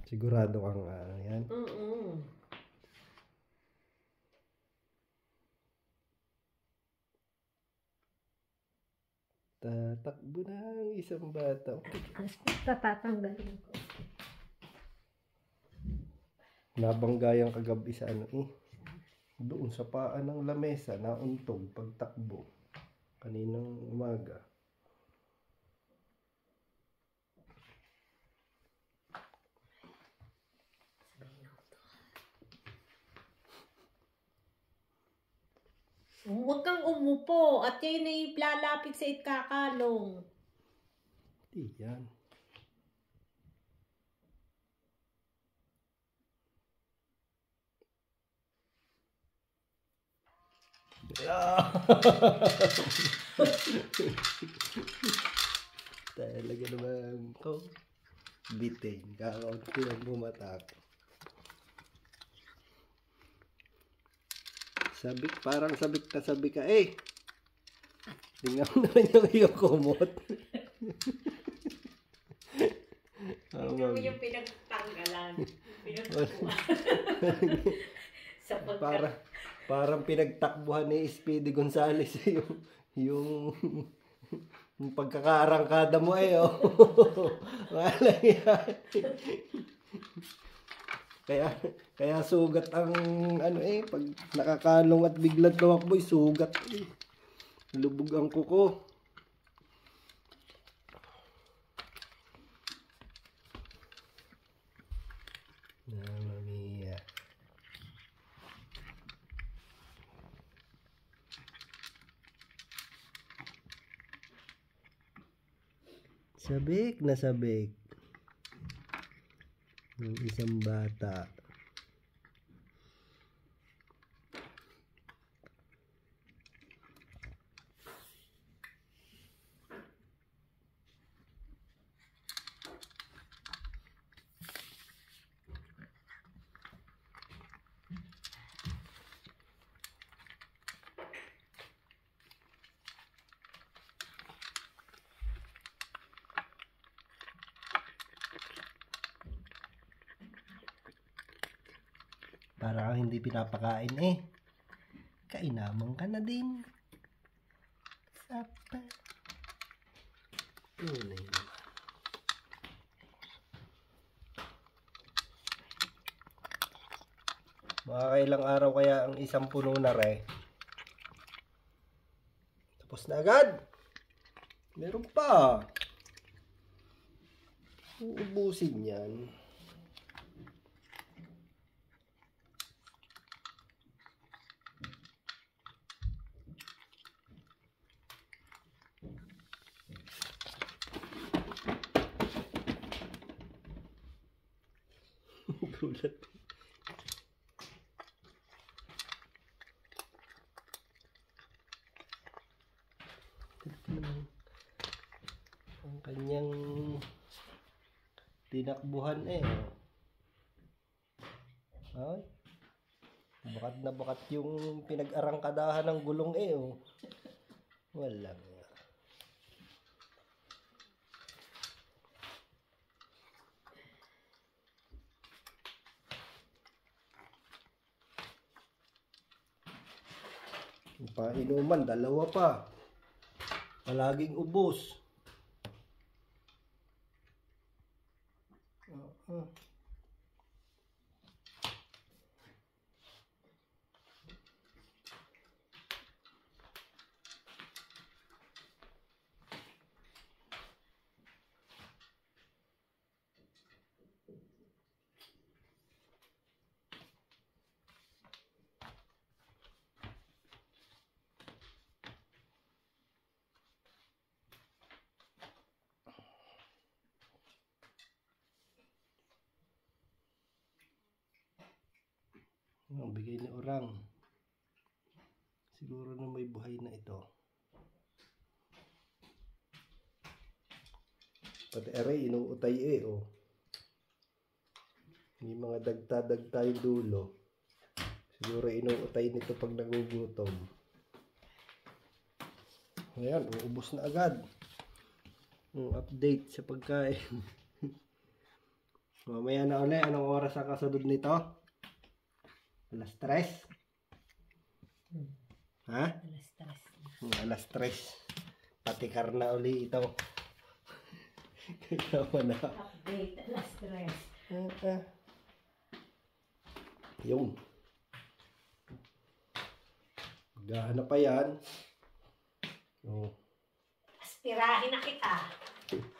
Sigurado kang yan. Tatakbo na ang isang bata. Tatatanggalin ko. Nabanggayang kagabi sa doon sa paan ng lamesa, nauntog pagtakbo kaninang umaga. Huwag kang umupo at yan ay lalapit sa itkakalong. Di yan. Talaga naman ko. Bitin. Kakaunti lang bumatak. Sabik, parang sabik na sabik ka tingnan mo naman yung iyong kumot. Tingnan mo yung pinagtanggalan. Parang pinagtakbuhan ni Speedy Gonzales yung pagkakaarangkada mo Wala yan. Kaya sugat ang pag nakakalong at biglang tumakbo sugat lubog ang kuko. Mamma mia. Sabik na sabik ng isang bata. Para kang hindi pinapakain kainamang ka na din. Sapa. Yun na yun. Mga kailang araw kaya ang isang puno na tapos na agad. Meron pa. Uubusin yan. Gulat. Ang kanyang tinakbuhan Ay, bakat na bakat yung pinag-arangkadahan ng gulong Wala. Painuman, dalawa pa. Palaging ubos. Ang bigay ni Orang. Siguro na may buhay na ito. Pati aray, inuutay May mga dagta-dagta yung dulo. Siguro inuutay nito pag nagugutom. Ayan, uubos na agad. Update sa pagkain. Mamaya na uli. Anong oras ang kasunod nito? Alas 3? Ha? Alas 3. Alas 3. Patikar na uli ito. Kaya na. Update, alas 3. Yung. Maghahanap pa yan. Oh. Aspirahin na kita. Iya.